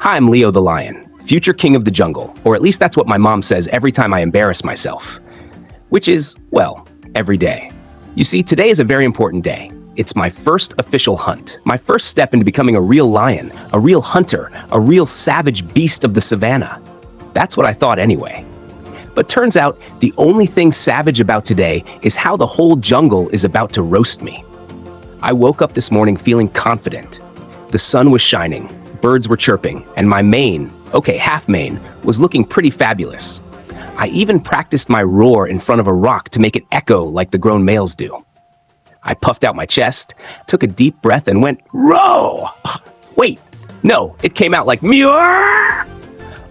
Hi, I'm Leo the lion, future king of the jungle, or at least that's what my mom says every time I embarrass myself. Which is, well, every day. You see, today is a very important day. It's my first official hunt, my first step into becoming a real lion, a real hunter, a real savage beast of the Savanna. That's what I thought anyway. But turns out, the only thing savage about today is how the whole jungle is about to roast me. I woke up this morning feeling confident. The sun was shining, birds were chirping, and my mane, okay, half mane, was looking pretty fabulous. I even practiced my roar in front of a rock to make it echo like the grown males do. I puffed out my chest, took a deep breath, and went, "Row!" Wait, no, it came out like, "Meow!"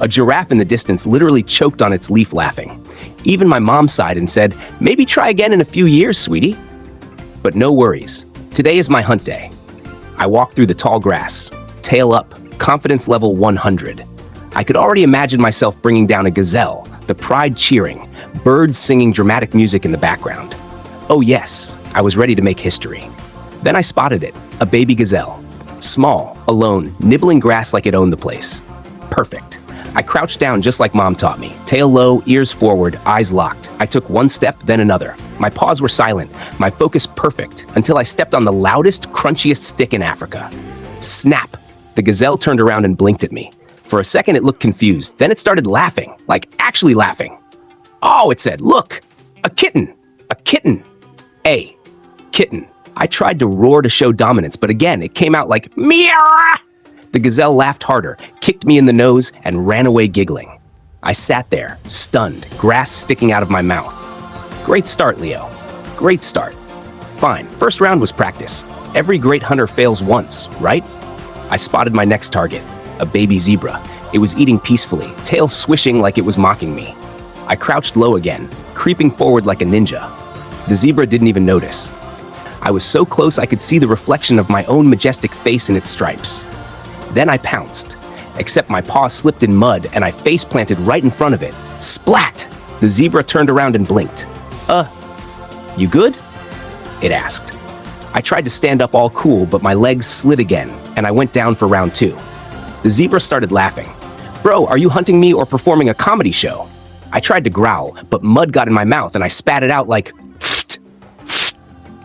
A giraffe in the distance literally choked on its leaf laughing. Even my mom sighed and said, "Maybe try again in a few years, sweetie." But no worries. Today is my hunt day. I walked through the tall grass, tail up, confidence level 100. I could already imagine myself bringing down a gazelle, the pride cheering, birds singing dramatic music in the background. Oh yes, I was ready to make history. Then I spotted it, a baby gazelle. Small, alone, nibbling grass like it owned the place. Perfect. I crouched down just like Mom taught me, tail low, ears forward, eyes locked. I took one step, then another. My paws were silent, my focus perfect, until I stepped on the loudest, crunchiest stick in Africa. Snap! The gazelle turned around and blinked at me. For a second it looked confused, then it started laughing, like actually laughing. "Oh," it said, "look! A kitten! A kitten! A kitten." I tried to roar to show dominance, but again it came out like meow. The gazelle laughed harder, kicked me in the nose, and ran away giggling. I sat there, stunned, grass sticking out of my mouth. Great start, Leo. Great start. Fine, first round was practice. Every great hunter fails once, right? I spotted my next target, a baby zebra. It was eating peacefully, tail swishing like it was mocking me. I crouched low again, creeping forward like a ninja. The zebra didn't even notice. I was so close I could see the reflection of my own majestic face in its stripes. Then I pounced, except my paw slipped in mud and I face planted right in front of it. Splat! The zebra turned around and blinked. You good?" it asked. I tried to stand up all cool, but my legs slid again, and I went down for round 2. The zebra started laughing. "Bro, are you hunting me or performing a comedy show?" I tried to growl, but mud got in my mouth and I spat it out like, "Pfft, pfft."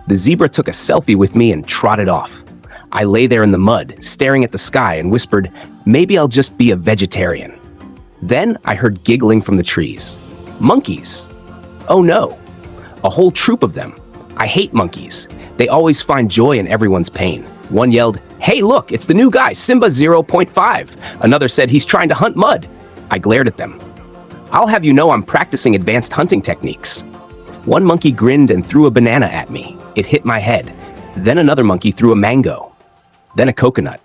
The zebra took a selfie with me and trotted off. I lay there in the mud, staring at the sky and whispered, "Maybe I'll just be a vegetarian." Then I heard giggling from the trees. Monkeys. Oh no. A whole troop of them. I hate monkeys. They always find joy in everyone's pain. One yelled, "Hey look, it's the new guy, Simba 0.5. Another said he's trying to hunt mud. I glared at them. "I'll have you know I'm practicing advanced hunting techniques." One monkey grinned and threw a banana at me. It hit my head. Then another monkey threw a mango. Then a coconut.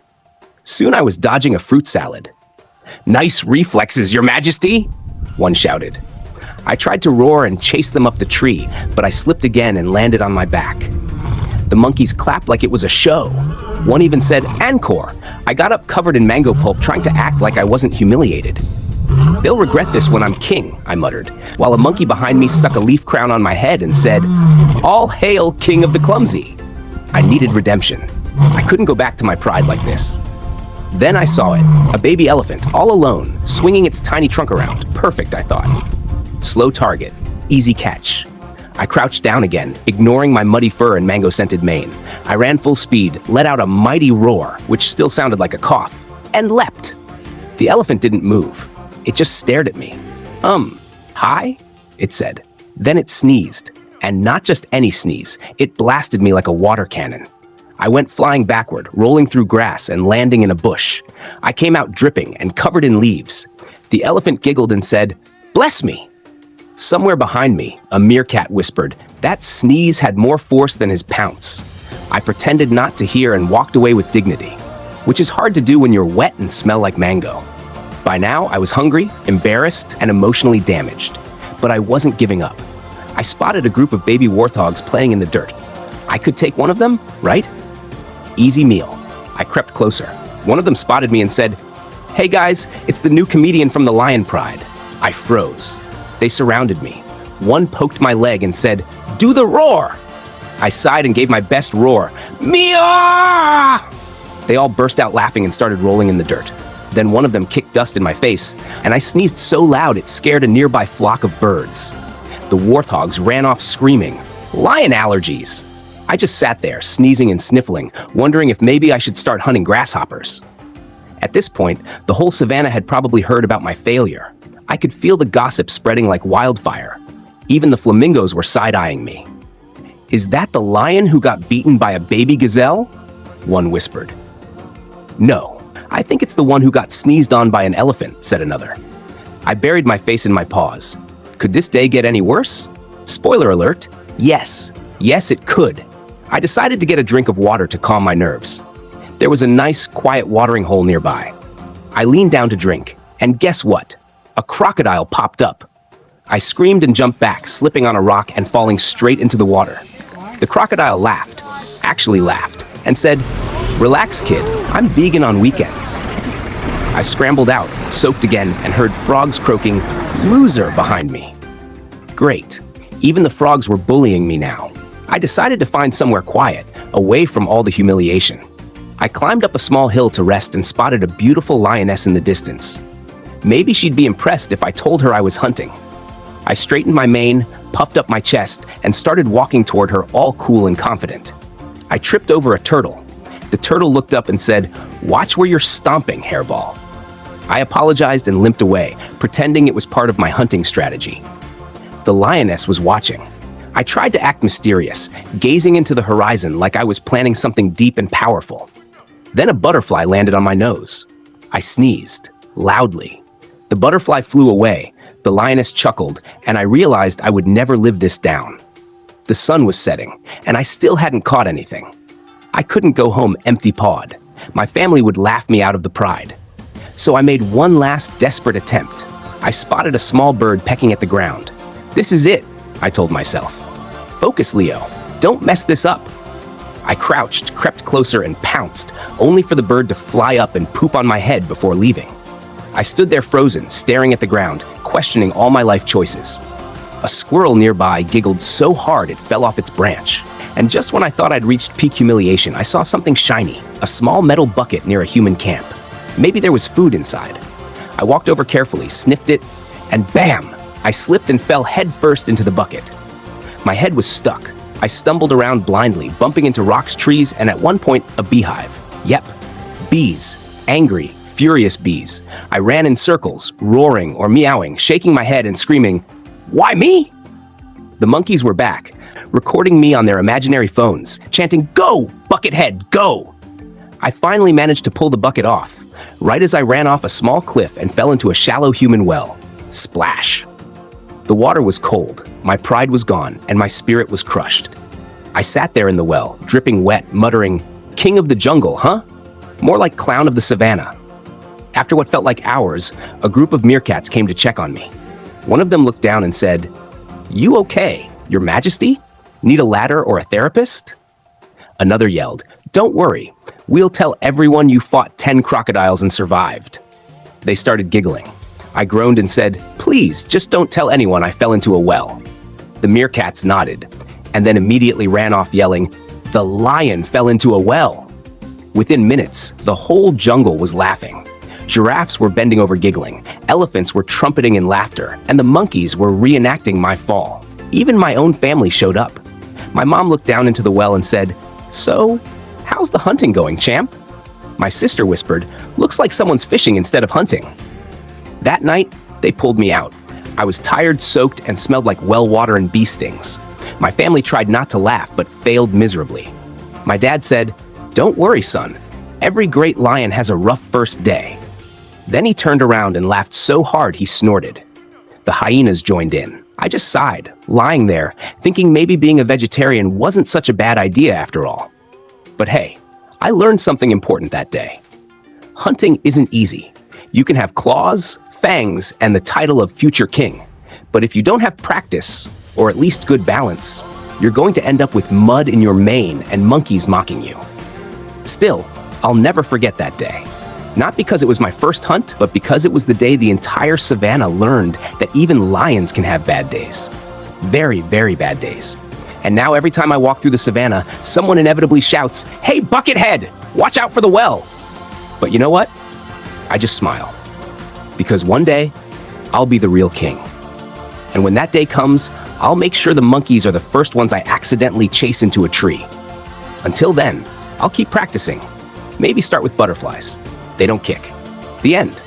Soon I was dodging a fruit salad. "Nice reflexes, Your Majesty," one shouted. I tried to roar and chase them up the tree, but I slipped again and landed on my back. The monkeys clapped like it was a show. One even said, "Encore." I got up covered in mango pulp, trying to act like I wasn't humiliated. "They'll regret this when I'm king," I muttered, while a monkey behind me stuck a leaf crown on my head and said, "All hail, King of the Clumsy." I needed redemption. I couldn't go back to my pride like this. Then I saw it, a baby elephant, all alone, swinging its tiny trunk around. Perfect, I thought. Slow target, easy catch. I crouched down again, ignoring my muddy fur and mango-scented mane. I ran full speed, let out a mighty roar, which still sounded like a cough, and leapt. The elephant didn't move. It just stared at me. Hi?" it said. Then it sneezed, and not just any sneeze. It blasted me like a water cannon. I went flying backward, rolling through grass and landing in a bush. I came out dripping and covered in leaves. The elephant giggled and said, "Bless me." Somewhere behind me, a meerkat whispered, "That sneeze had more force than his pounce." I pretended not to hear and walked away with dignity, which is hard to do when you're wet and smell like mango. By now, I was hungry, embarrassed, and emotionally damaged. But I wasn't giving up. I spotted a group of baby warthogs playing in the dirt. I could take one of them, right? Easy meal. I crept closer. One of them spotted me and said, "Hey guys, it's the new comedian from the Lion Pride." I froze. They surrounded me. One poked my leg and said, "Do the roar!" I sighed and gave my best roar. Meow! They all burst out laughing and started rolling in the dirt. Then one of them kicked dust in my face, and I sneezed so loud it scared a nearby flock of birds. The warthogs ran off screaming, "Lion allergies!" I just sat there, sneezing and sniffling, wondering if maybe I should start hunting grasshoppers. At this point, the whole savannah had probably heard about my failure. I could feel the gossip spreading like wildfire. Even the flamingos were side-eyeing me. "Is that the lion who got beaten by a baby gazelle?" one whispered. "No, I think it's the one who got sneezed on by an elephant," said another. I buried my face in my paws. Could this day get any worse? Spoiler alert, yes. Yes, it could. I decided to get a drink of water to calm my nerves. There was a nice, quiet watering hole nearby. I leaned down to drink, and guess what? A crocodile popped up. I screamed and jumped back, slipping on a rock and falling straight into the water. The crocodile laughed, actually laughed, and said, "Relax, kid, I'm vegan on weekends." I scrambled out, soaked again, and heard frogs croaking, "Loser," behind me. Great. Even the frogs were bullying me now. I decided to find somewhere quiet, away from all the humiliation. I climbed up a small hill to rest and spotted a beautiful lioness in the distance. Maybe she'd be impressed if I told her I was hunting. I straightened my mane, puffed up my chest, and started walking toward her all cool and confident. I tripped over a turtle. The turtle looked up and said, "Watch where you're stomping, hairball." I apologized and limped away, pretending it was part of my hunting strategy. The lioness was watching. I tried to act mysterious, gazing into the horizon like I was planning something deep and powerful. Then a butterfly landed on my nose. I sneezed, loudly. The butterfly flew away, the lioness chuckled, and I realized I would never live this down. The sun was setting, and I still hadn't caught anything. I couldn't go home empty-pawed. My family would laugh me out of the pride. So I made one last desperate attempt. I spotted a small bird pecking at the ground. "This is it," I told myself. "Focus, Leo. Don't mess this up." I crouched, crept closer, and pounced, only for the bird to fly up and poop on my head before leaving. I stood there frozen, staring at the ground, questioning all my life choices. A squirrel nearby giggled so hard it fell off its branch. And just when I thought I'd reached peak humiliation, I saw something shiny, a small metal bucket near a human camp. Maybe there was food inside. I walked over carefully, sniffed it, and bam! I slipped and fell headfirst into the bucket. My head was stuck. I stumbled around blindly, bumping into rocks, trees, and at one point, a beehive. Yep, bees. Angry, furious bees. I ran in circles, roaring or meowing, shaking my head and screaming, "Why me?" The monkeys were back, recording me on their imaginary phones, chanting, "Go, Buckethead, go!" I finally managed to pull the bucket off, right as I ran off a small cliff and fell into a shallow human well. Splash. The water was cold, my pride was gone, and my spirit was crushed. I sat there in the well, dripping wet, muttering, "King of the jungle, huh? More like clown of the savannah." After what felt like hours, a group of meerkats came to check on me. One of them looked down and said, "You okay, Your Majesty? Need a ladder or a therapist?" Another yelled, "Don't worry, we'll tell everyone you fought 10 crocodiles and survived." They started giggling. I groaned and said, "Please, just don't tell anyone I fell into a well." The meerkats nodded, and then immediately ran off yelling, "The lion fell into a well." Within minutes, the whole jungle was laughing. Giraffes were bending over giggling, elephants were trumpeting in laughter, and the monkeys were reenacting my fall. Even my own family showed up. My mom looked down into the well and said, "So, how's the hunting going, champ?" My sister whispered, "Looks like someone's fishing instead of hunting." That night, they pulled me out. I was tired, soaked, and smelled like well water and bee stings. My family tried not to laugh, but failed miserably. My dad said, "Don't worry, son. Every great lion has a rough first day." Then he turned around and laughed so hard he snorted. The hyenas joined in. I just sighed, lying there, thinking maybe being a vegetarian wasn't such a bad idea after all. But hey, I learned something important that day. Hunting isn't easy. You can have claws, fangs, and the title of future king. But if you don't have practice, or at least good balance, you're going to end up with mud in your mane and monkeys mocking you. Still, I'll never forget that day. Not because it was my first hunt, but because it was the day the entire savannah learned that even lions can have bad days. Very, very bad days. And now every time I walk through the savannah, someone inevitably shouts, "Hey, Buckethead, watch out for the well!" But you know what? I just smile. Because one day, I'll be the real king. And when that day comes, I'll make sure the monkeys are the first ones I accidentally chase into a tree. Until then, I'll keep practicing. Maybe start with butterflies. They don't kick. The end.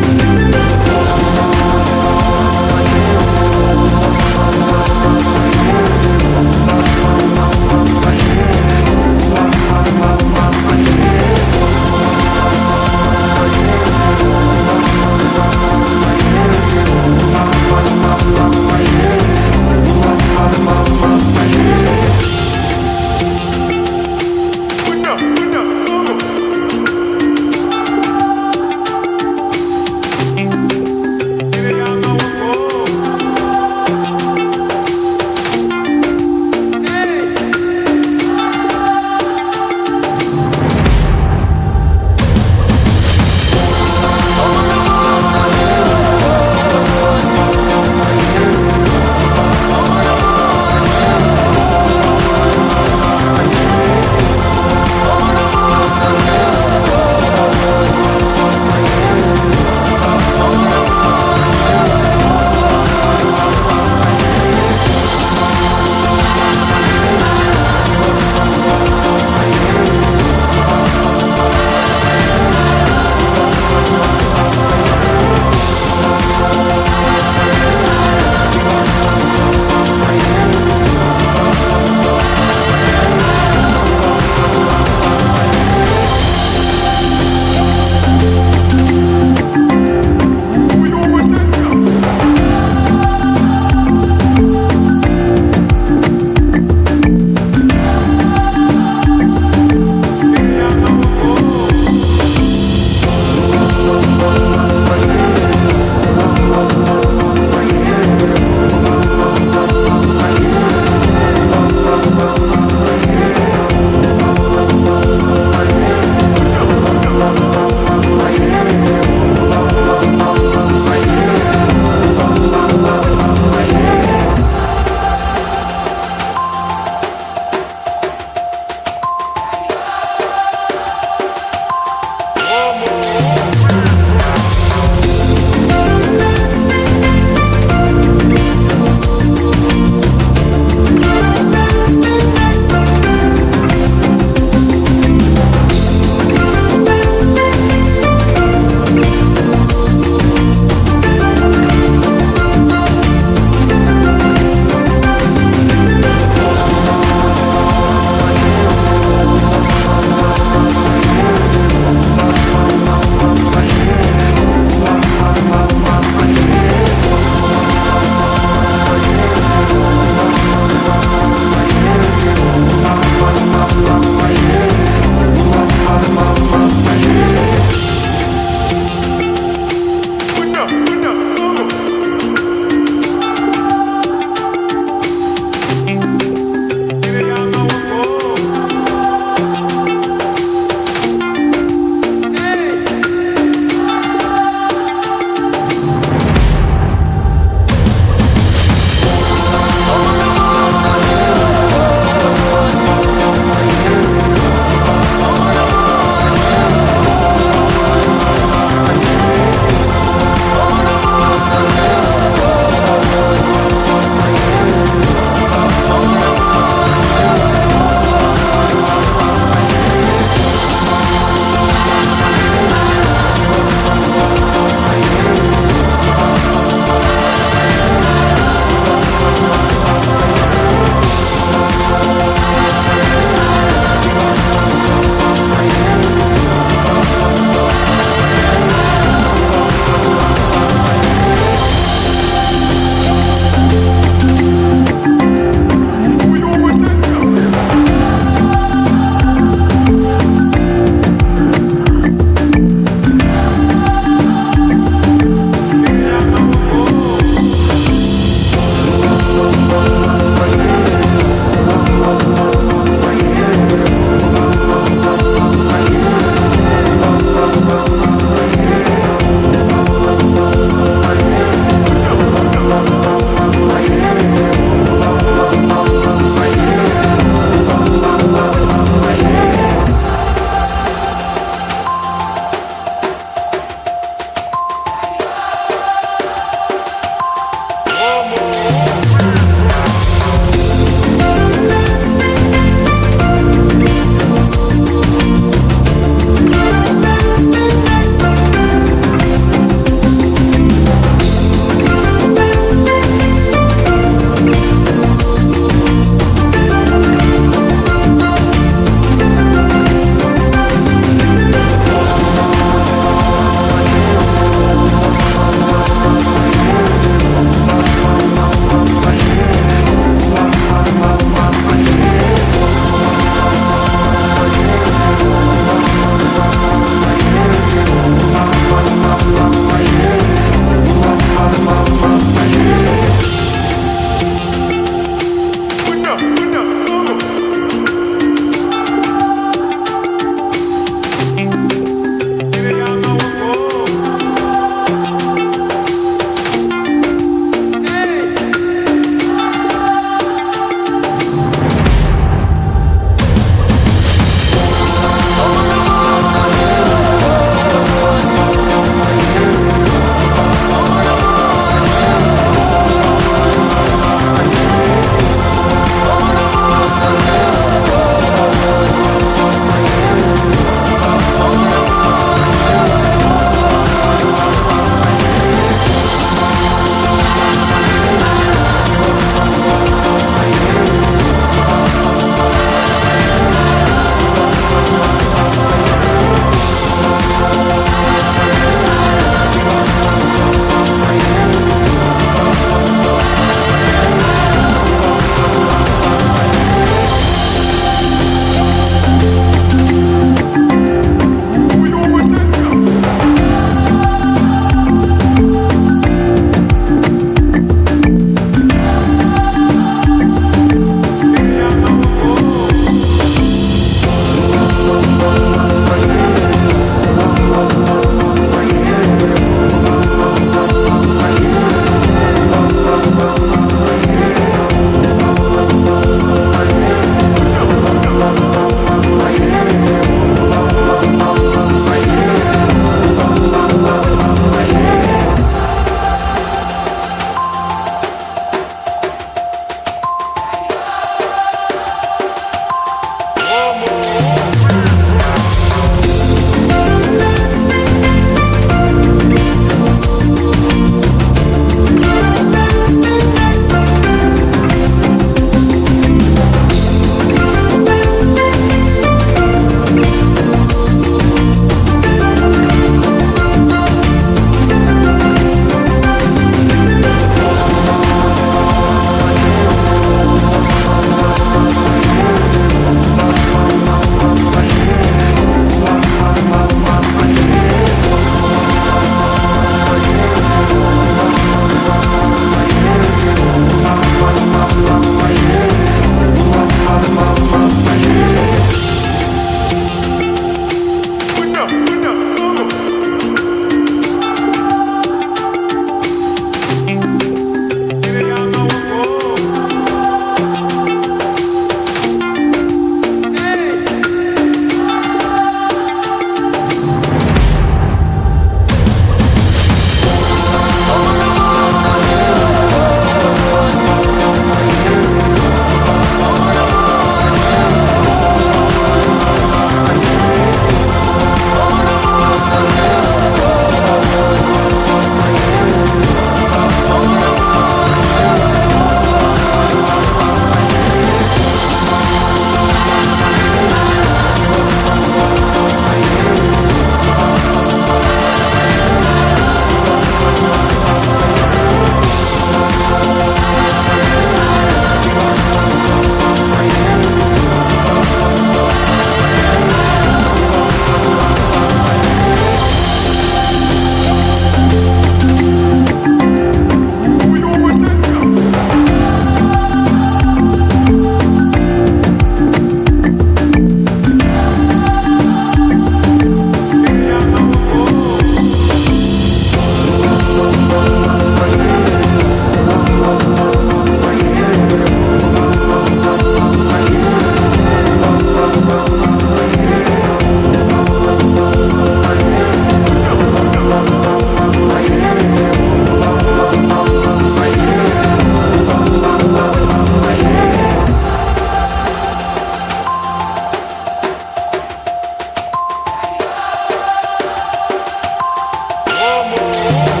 mama.